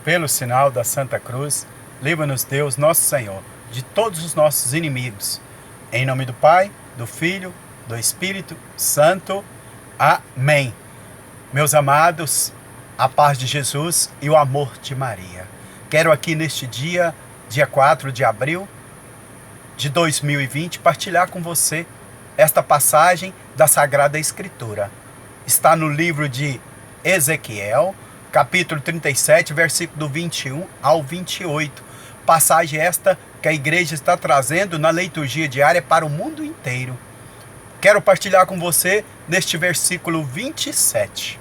Pelo sinal da Santa Cruz, livra-nos Deus, nosso Senhor, de todos os nossos inimigos. Em nome do Pai, do Filho, do Espírito Santo. Amém. Meus amados, a paz de Jesus e o amor de Maria. Quero aqui neste dia 4 de abril de 2020, partilhar com você esta passagem da Sagrada Escritura. Está no livro de Ezequiel, capítulo 37, versículo do 21 ao 28. Passagem esta que a igreja está trazendo na liturgia diária para o mundo inteiro. Quero partilhar com você neste versículo 27.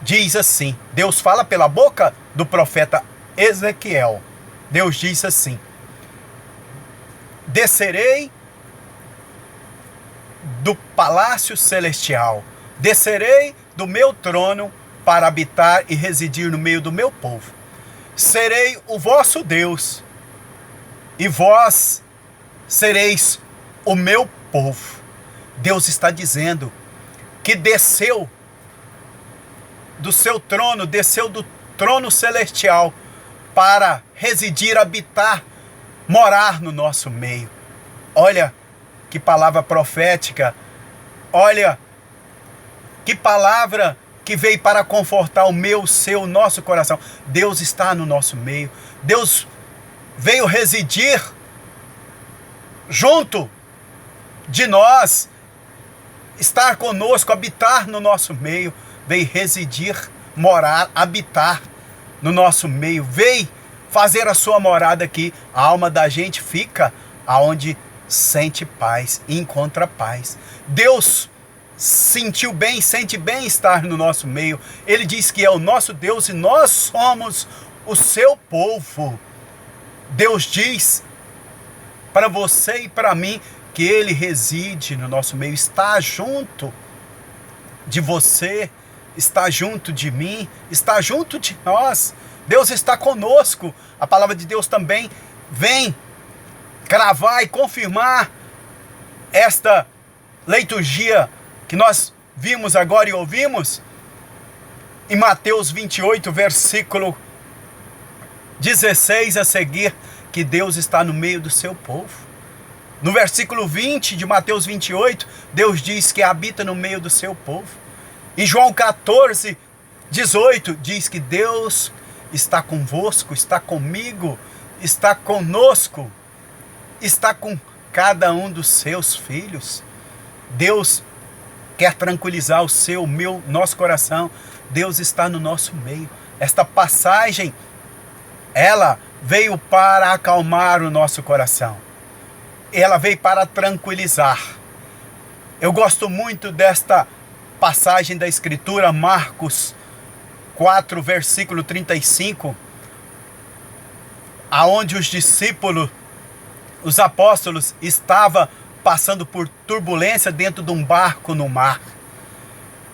Diz assim, Deus fala pela boca do profeta Ezequiel. Deus diz assim: descerei do palácio celestial, descerei do meu trono para habitar e residir no meio do meu povo. Serei o vosso Deus, e vós sereis o meu povo. Deus está dizendo que desceu do seu trono, desceu do trono celestial para residir, habitar, morar no nosso meio. Olha que palavra profética, olha que palavra que veio para confortar o meu, o seu, o nosso coração. Deus está no nosso meio. Deus veio residir junto de nós, estar conosco, habitar no nosso meio. Veio residir, morar, habitar no nosso meio. Veio fazer a sua morada aqui. A alma da gente fica aonde sente paz, encontra paz. Deus sentiu bem, sente bem estar no nosso meio. Ele diz que é o nosso Deus e nós somos o seu povo. Deus diz para você e para mim que Ele reside no nosso meio, está junto de você, está junto de mim, está junto de nós. Deus está conosco. A palavra de Deus também vem cravar e confirmar esta liturgia que nós vimos agora e ouvimos em Mateus 28, versículo 16 a seguir, que Deus está no meio do seu povo. No versículo 20 de Mateus 28, Deus diz que habita no meio do seu povo. Em João 14, 18, diz que Deus está convosco, está comigo, está conosco, está com cada um dos seus filhos. Deus quer tranquilizar o seu, o meu, nosso coração. Deus está no nosso meio. Esta passagem, ela veio para acalmar o nosso coração. Ela veio para tranquilizar. Eu gosto muito desta passagem da Escritura, Marcos 4, versículo 35, aonde os discípulos, os apóstolos, estavam passando por turbulência dentro de um barco no mar.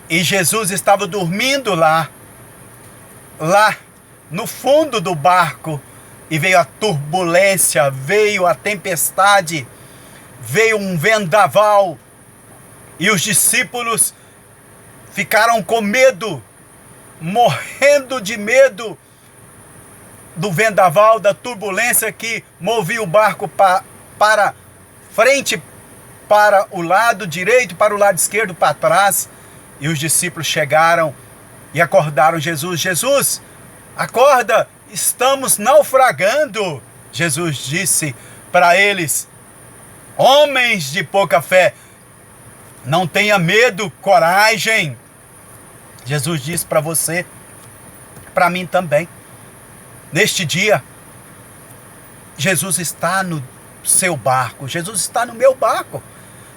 E Jesus estava dormindo lá no fundo do barco. E veio a turbulência, veio a tempestade, veio um vendaval. E os discípulos ficaram com medo, morrendo de medo do vendaval, da turbulência que movia o barco para frente, para o lado direito, para o lado esquerdo, para trás. E os discípulos chegaram e acordaram Jesus. Jesus, acorda, estamos naufragando. Jesus disse para eles: homens de pouca fé, não tenha medo, coragem. Jesus disse para você, para mim também. Neste dia, Jesus está no seu barco, Jesus está no meu barco.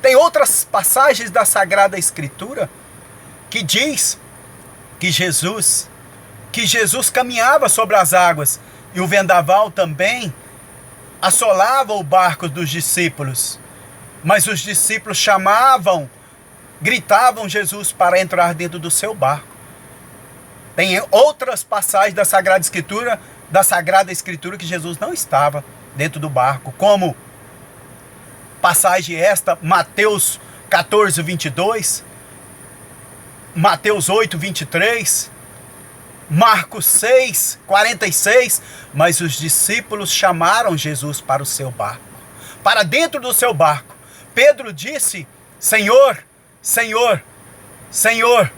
Tem outras passagens da Sagrada Escritura que diz que Jesus caminhava sobre as águas e o vendaval também assolava o barco dos discípulos. Mas os discípulos gritavam Jesus para entrar dentro do seu barco. Tem outras passagens da Sagrada Escritura que Jesus não estava dentro do barco, como passagem esta, Mateus 14, 22, Mateus 8, 23, Marcos 6, 46, mas os discípulos chamaram Jesus para o seu barco, para dentro do seu barco. Pedro disse: Senhor, Senhor, Senhor,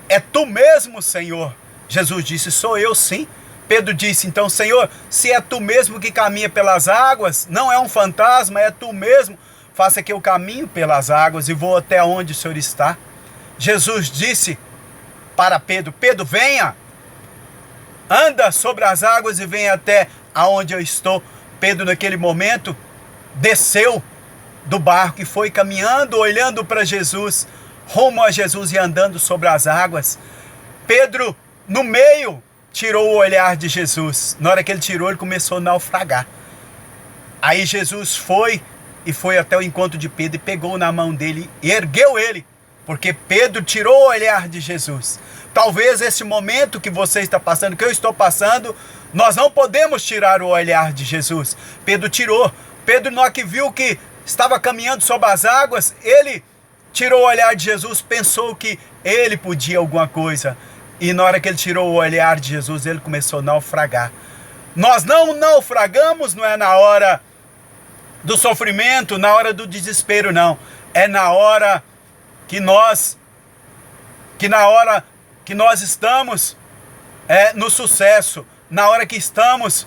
é tu mesmo, Senhor? Jesus disse: sou eu sim. Pedro disse então: Senhor, se é tu mesmo que caminha pelas águas, não é um fantasma, é tu mesmo, faça que eu caminho pelas águas e vou até onde o Senhor está. Jesus disse para Pedro: Pedro, venha, anda sobre as águas e venha até aonde eu estou. Pedro, naquele momento, desceu do barco e foi caminhando, olhando para Jesus, rumo a Jesus e andando sobre as águas. Pedro, no meio, tirou o olhar de Jesus. Na hora que ele tirou, ele começou a naufragar. Aí Jesus foi até o encontro de Pedro e pegou na mão dele e ergueu ele, porque Pedro tirou o olhar de Jesus. Talvez esse momento que você está passando, que eu estou passando, nós não podemos tirar o olhar de Jesus. Pedro tirou. Pedro, na hora que viu que estava caminhando sobre as águas, ele tirou o olhar de Jesus, pensou que ele podia alguma coisa. E na hora que ele tirou o olhar de Jesus, ele começou a naufragar. Nós não naufragamos, não é na hora do sofrimento, na hora do desespero, não. É na hora que nós estamos no sucesso, na hora que estamos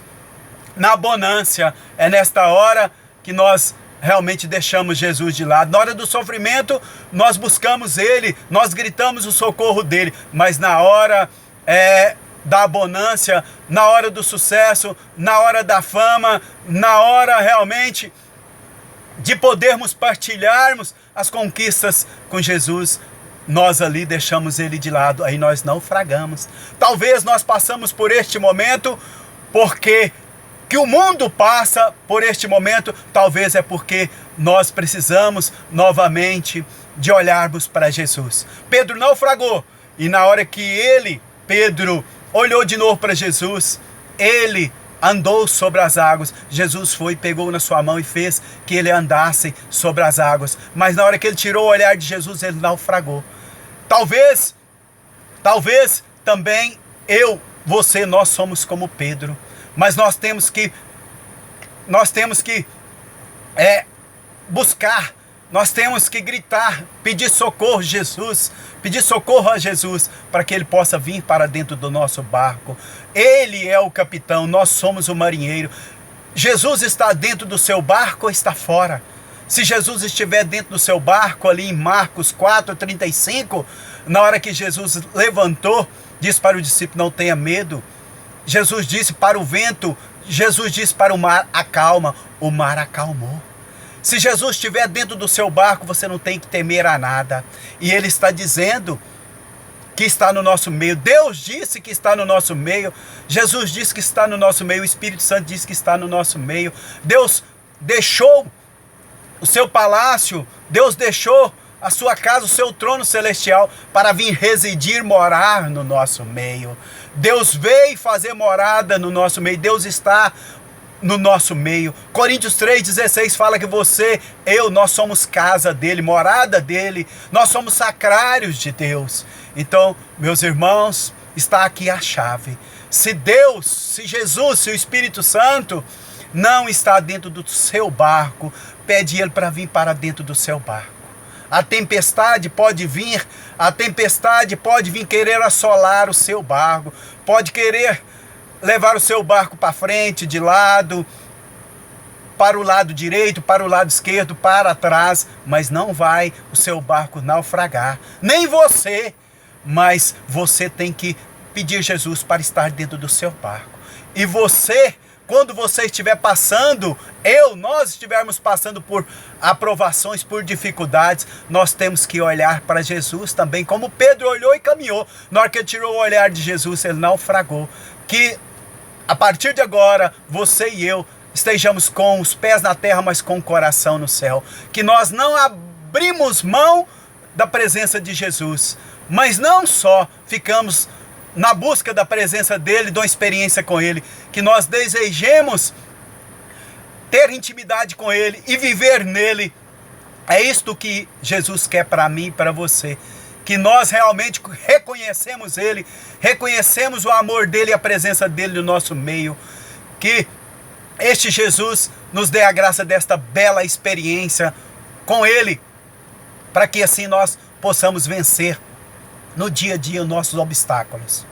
na bonância. É nesta hora que nós realmente deixamos Jesus de lado. Na hora do sofrimento, nós buscamos Ele, nós gritamos o socorro dEle, mas na hora da abundância, na hora do sucesso, na hora da fama, na hora realmente de podermos partilharmos as conquistas com Jesus, nós ali deixamos Ele de lado, aí nós naufragamos. Talvez nós passamos por este momento porque que o mundo passa por este momento, talvez é porque nós precisamos novamente de olharmos para Jesus. Pedro naufragou, e na hora que Pedro, olhou de novo para Jesus, ele andou sobre as águas. Jesus foi, pegou na sua mão e fez que ele andasse sobre as águas. Mas na hora que ele tirou o olhar de Jesus, ele naufragou. Talvez também você, nós somos como Pedro. Mas nós temos que buscar, nós temos que gritar, pedir socorro a Jesus, para que Ele possa vir para dentro do nosso barco. Ele é o capitão, nós somos o marinheiro. Jesus está dentro do seu barco ou está fora? Se Jesus estiver dentro do seu barco, ali em Marcos 4:35, na hora que Jesus levantou, disse para o discípulo: não tenha medo. Jesus disse para o vento, Jesus disse para o mar: acalma. O mar acalmou. Se Jesus estiver dentro do seu barco, você não tem que temer a nada. E Ele está dizendo que está no nosso meio. Deus disse que está no nosso meio. Jesus disse que está no nosso meio. O Espírito Santo disse que está no nosso meio. Deus deixou o seu palácio, Deus deixou a sua casa, o seu trono celestial, para vir residir, morar no nosso meio. Deus veio fazer morada no nosso meio. Deus está no nosso meio. Coríntios 3:16 fala que nós somos casa dele, morada dele. Nós somos sacrários de Deus. Então, meus irmãos, está aqui a chave. Se Jesus, se o Espírito Santo não está dentro do seu barco, pede Ele para vir para dentro do seu barco. A tempestade pode vir querer assolar o seu barco, pode querer levar o seu barco para frente, de lado, para o lado direito, para o lado esquerdo, para trás, mas não vai o seu barco naufragar, nem você, mas você tem que pedir Jesus para estar dentro do seu barco. E você, quando você estiver passando, nós estivermos passando por aprovações, por dificuldades, nós temos que olhar para Jesus também, como Pedro olhou e caminhou. Na hora que ele tirou o olhar de Jesus, ele naufragou. Que a partir de agora, você e eu estejamos com os pés na terra, mas com o coração no céu. Que nós não abrimos mão da presença de Jesus, mas não só ficamos na busca da presença dele, de uma experiência com ele, que nós desejemos ter intimidade com ele e viver nele. É isto que Jesus quer para mim e para você, que nós realmente reconhecemos Ele, reconhecemos o amor dEle e a presença dEle no nosso meio. Que este Jesus nos dê a graça desta bela experiência com Ele, para que assim nós possamos vencer no dia a dia os nossos obstáculos.